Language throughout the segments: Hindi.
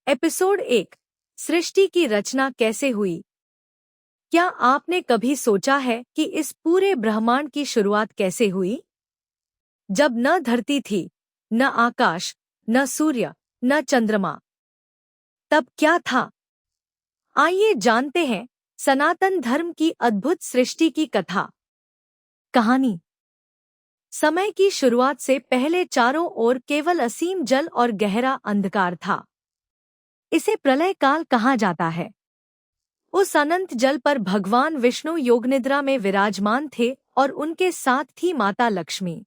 एपिसोड 1। सृष्टि की रचना कैसे हुई। क्या आपने कभी सोचा है कि इस पूरे ब्रह्मांड की शुरुआत कैसे हुई? जब न धरती थी, न आकाश, न सूर्य, न चंद्रमा, तब क्या था? आइए जानते हैं सनातन धर्म की अद्भुत सृष्टि की कथा। कहानी। समय की शुरुआत से पहले चारों ओर केवल असीम जल और गहरा अंधकार था। इसे प्रलय काल कहा जाता है। उस अनंत जल पर भगवान विष्णु योगनिद्रा में विराजमान थे और उनके साथ थी माता लक्ष्मी।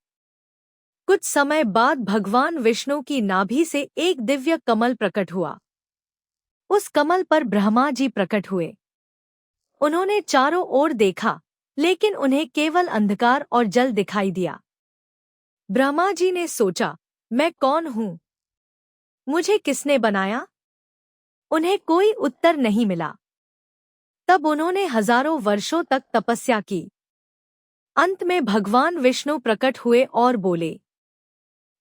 कुछ समय बाद भगवान विष्णु की नाभि से एक दिव्य कमल प्रकट हुआ। उस कमल पर ब्रह्मा जी प्रकट हुए। उन्होंने चारों ओर देखा, लेकिन उन्हें केवल अंधकार और जल दिखाई दिया। ब्रह्मा जी ने सोचा, मैं कौन हूँ? मुझे किसने बनाया? उन्हें कोई उत्तर नहीं मिला। तब उन्होंने हजारों वर्षों तक तपस्या की। अंत में भगवान विष्णु प्रकट हुए और बोले,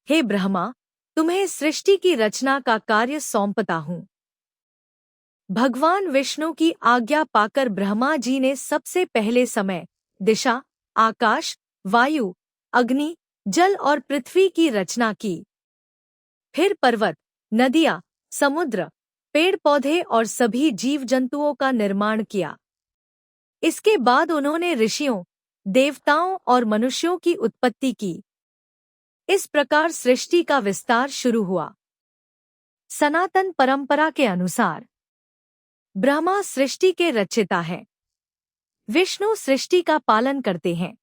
हे ब्रह्मा, तुम्हें सृष्टि की रचना का कार्य सौंपता हूँ। भगवान विष्णु की आज्ञा पाकर ब्रह्मा जी ने सबसे पहले समय, दिशा, आकाश, वायु, अग्नि, जल और पृथ्वी की रचना की। फिर पर्वत, नदियां, समुद्र, पेड़ पौधे और सभी जीव जंतुओं का निर्माण किया। इसके बाद उन्होंने ऋषियों, देवताओं और मनुष्यों की उत्पत्ति की। इस प्रकार सृष्टि का विस्तार शुरू हुआ। सनातन परंपरा के अनुसार ब्रह्मा सृष्टि के रचयिता हैं। विष्णु सृष्टि का पालन करते हैं।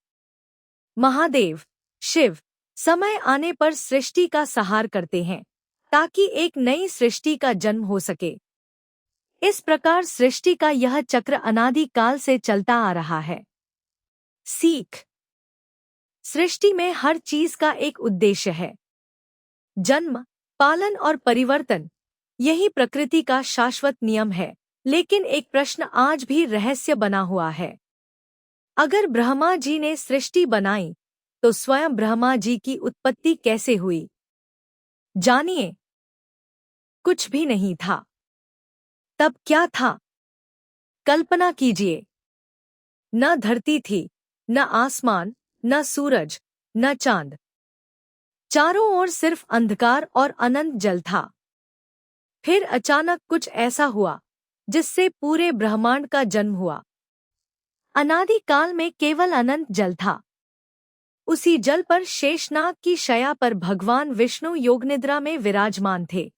महादेव, शिव समय आने पर सृष्टि का संहार करते हैं, ताकि एक नई सृष्टि का जन्म हो सके। इस प्रकार सृष्टि का यह चक्र अनादि काल से चलता आ रहा है। सीख। सृष्टि में हर चीज का एक उद्देश्य है। जन्म, पालन और परिवर्तन, यही प्रकृति का शाश्वत नियम है। लेकिन एक प्रश्न आज भी रहस्य बना हुआ है। अगर ब्रह्मा जी ने सृष्टि बनाई, तो स्वयं ब्रह्मा जी की उत्पत्ति कैसे हुई? जानिए। कुछ भी नहीं था। तब क्या था? कल्पना कीजिए। न धरती थी, न आसमान, न सूरज, न चांद। चारों ओर सिर्फ अंधकार और अनंत जल था। फिर अचानक कुछ ऐसा हुआ जिससे पूरे ब्रह्मांड का जन्म हुआ। अनादि काल में केवल अनंत जल था। उसी जल पर शेषनाग की शया पर भगवान विष्णु योगनिद्रा में विराजमान थे।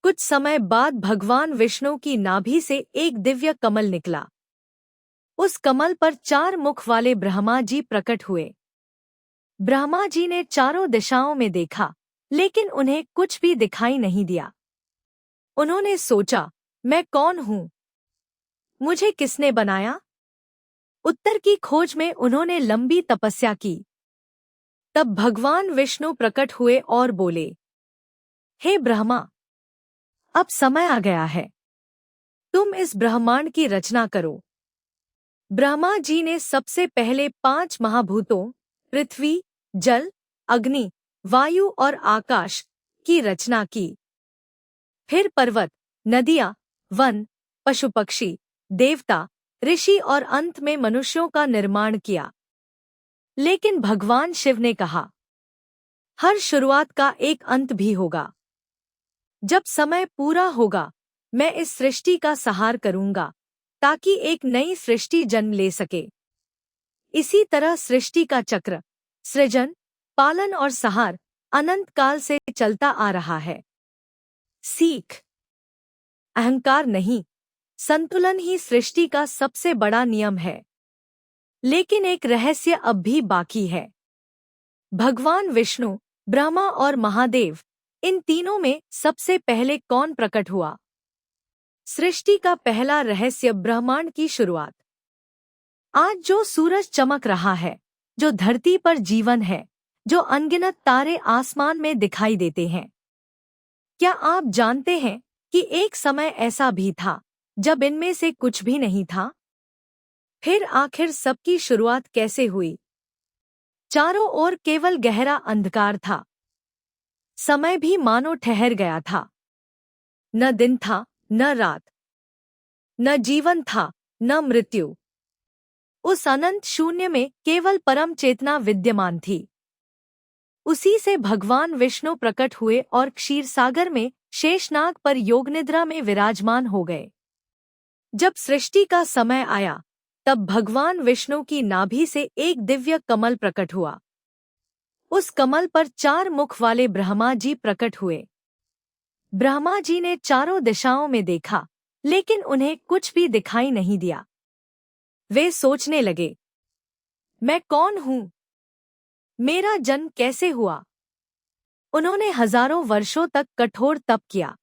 कुछ समय बाद भगवान विष्णु की नाभि से एक दिव्य कमल निकला। उस कमल पर 4 मुख वाले ब्रह्मा जी प्रकट हुए। ब्रह्मा जी ने चारों दिशाओं में देखा, लेकिन उन्हें कुछ भी दिखाई नहीं दिया। उन्होंने सोचा, मैं कौन हूँ? मुझे किसने बनाया? उत्तर की खोज में उन्होंने लंबी तपस्या की। तब भगवान विष्णु प्रकट हुए और बोले, हे ब्रह्मा, अब समय आ गया है। तुम इस ब्रह्मांड की रचना करो। ब्रह्मा जी ने सबसे पहले 5 महाभूतों, पृथ्वी, जल, अग्नि, वायु और आकाश की रचना की। फिर पर्वत, नदियां, वन, पशु पक्षी, देवता, ऋषि और अंत में मनुष्यों का निर्माण किया। लेकिन भगवान शिव ने कहा, हर शुरुआत का एक अंत भी होगा। जब समय पूरा होगा, मैं इस सृष्टि का संहार करूंगा, ताकि एक नई सृष्टि जन्म ले सके। इसी तरह सृष्टि का चक्र, सृजन, पालन और संहार अनंत काल से चलता आ रहा है। सीख। अहंकार नहीं, संतुलन ही सृष्टि का सबसे बड़ा नियम है। लेकिन एक रहस्य अब भी बाकी है। भगवान विष्णु, ब्रह्मा और महादेव, इन तीनों में सबसे पहले कौन प्रकट हुआ? सृष्टि का पहला रहस्य ब्रह्मांड की शुरुआत। आज जो सूरज चमक रहा है, जो धरती पर जीवन है, जो अनगिनत तारे आसमान में दिखाई देते हैं, क्या आप जानते हैं कि एक समय ऐसा भी था जब इनमें से कुछ भी नहीं था? फिर आखिर सबकी शुरुआत कैसे हुई? चारों ओर केवल गहरा अंधकार था। समय भी मानो ठहर गया था। न दिन था, न रात, न जीवन था, न मृत्यु। उस अनंत शून्य में केवल परम चेतना विद्यमान थी। उसी से भगवान विष्णु प्रकट हुए और क्षीरसागर में शेषनाग पर योगनिद्रा में विराजमान हो गए। जब सृष्टि का समय आया, तब भगवान विष्णु की नाभि से एक दिव्य कमल प्रकट हुआ। उस कमल पर 4 मुख वाले ब्रह्मा जी प्रकट हुए। ब्रह्मा जी ने चारों दिशाओं में देखा, लेकिन उन्हें कुछ भी दिखाई नहीं दिया। वे सोचने लगे, मैं कौन हूँ? मेरा जन्म कैसे हुआ? उन्होंने हजारों वर्षों तक कठोर तप किया।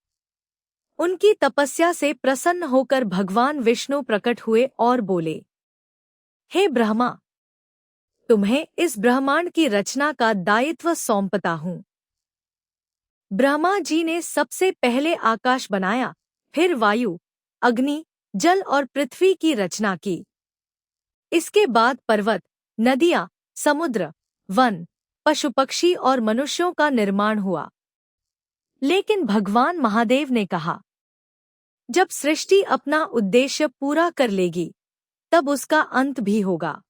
उनकी तपस्या से प्रसन्न होकर भगवान विष्णु प्रकट हुए और बोले, हे ब्रह्मा, तुम्हें इस ब्रह्मांड की रचना का दायित्व सौंपता हूँ। ब्रह्मा जी ने सबसे पहले आकाश बनाया, फिर वायु, अग्नि, जल और पृथ्वी की रचना की। इसके बाद पर्वत, नदियाँ, समुद्र, वन, पशु पक्षी और मनुष्यों का निर्माण हुआ। लेकिन भगवान महादेव ने कहा, जब सृष्टि अपना उद्देश्य पूरा कर लेगी, तब उसका अंत भी होगा।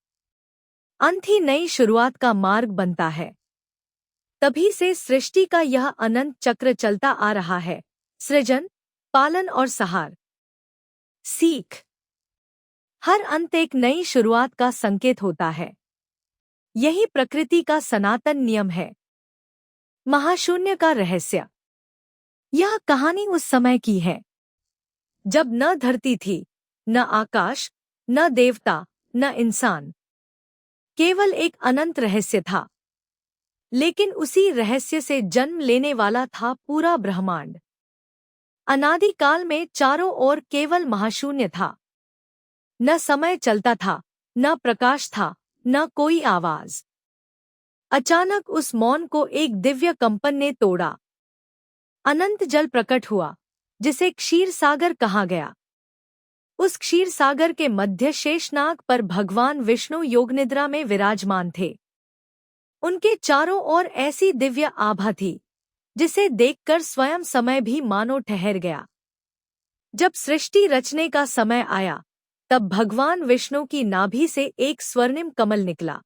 अंत ही नई शुरुआत का मार्ग बनता है। तभी से सृष्टि का यह अनंत चक्र चलता आ रहा है, सृजन, पालन और संहार। सीख। हर अंत एक नई शुरुआत का संकेत होता है। यही प्रकृति का सनातन नियम है। महाशून्य का रहस्य। यह कहानी उस समय की है जब न धरती थी, न आकाश, न देवता, न इंसान। केवल एक अनंत रहस्य था। लेकिन उसी रहस्य से जन्म लेने वाला था पूरा ब्रह्मांड। अनादिकाल में चारों ओर केवल महाशून्य था। न समय चलता था, न प्रकाश था, न कोई आवाज। अचानक उस मौन को एक दिव्य कंपन ने तोड़ा। अनंत जल प्रकट हुआ, जिसे क्षीरसागर कहा गया। उस क्षीरसागर के मध्य शेषनाग पर भगवान विष्णु योगनिद्रा में विराजमान थे। उनके चारों ओर ऐसी दिव्य आभा थी, जिसे देखकर स्वयं समय भी मानो ठहर गया। जब सृष्टि रचने का समय आया, तब भगवान विष्णु की नाभि से एक स्वर्णिम कमल निकला।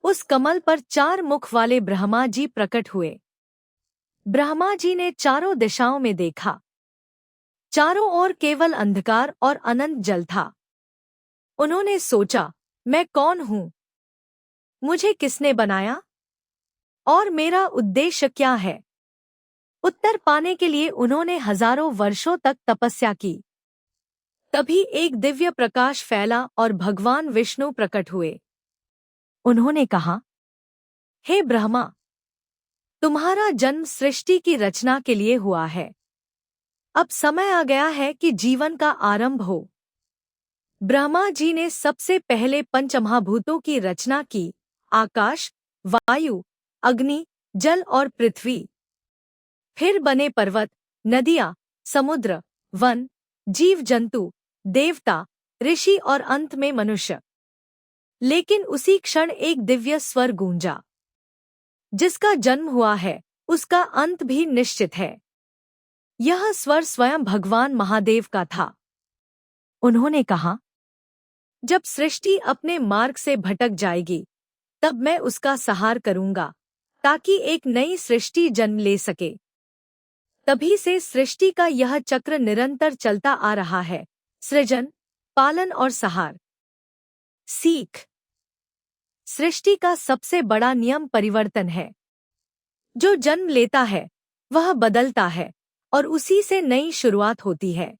उस कमल पर 4 मुख वाले ब्रह्मा जी प्रकट हुए। ब्रह्मा जी ने चारों दिशाओं में देखा। चारों ओर केवल अंधकार और अनंत जल था। उन्होंने सोचा, मैं कौन हूँ? मुझे किसने बनाया? और मेरा उद्देश्य क्या है? उत्तर पाने के लिए उन्होंने हजारों वर्षों तक तपस्या की। तभी एक दिव्य प्रकाश फैला और भगवान विष्णु प्रकट हुए। उन्होंने कहा, हे ब्रह्मा, तुम्हारा जन्म सृष्टि की रचना के लिए हुआ है। अब समय आ गया है कि जीवन का आरंभ हो। ब्रह्मा जी ने सबसे पहले पंचमहाभूतों की रचना की, आकाश, वायु, अग्नि, जल और पृथ्वी। फिर बने पर्वत, नदियाँ, समुद्र, वन, जीव जंतु, देवता, ऋषि और अंत में मनुष्य। लेकिन उसी क्षण एक दिव्य स्वर गूंजा, जिसका जन्म हुआ है, उसका अंत भी निश्चित है। यह स्वर स्वयं भगवान महादेव का था। उन्होंने कहा, जब सृष्टि अपने मार्ग से भटक जाएगी, तब मैं उसका संहार करूंगा, ताकि एक नई सृष्टि जन्म ले सके। तभी से सृष्टि का यह चक्र निरंतर चलता आ रहा है, सृजन, पालन और संहार। सीख। सृष्टि का सबसे बड़ा नियम परिवर्तन है। जो जन्म लेता है, वह बदलता है, और उसी से नई शुरुआत होती है।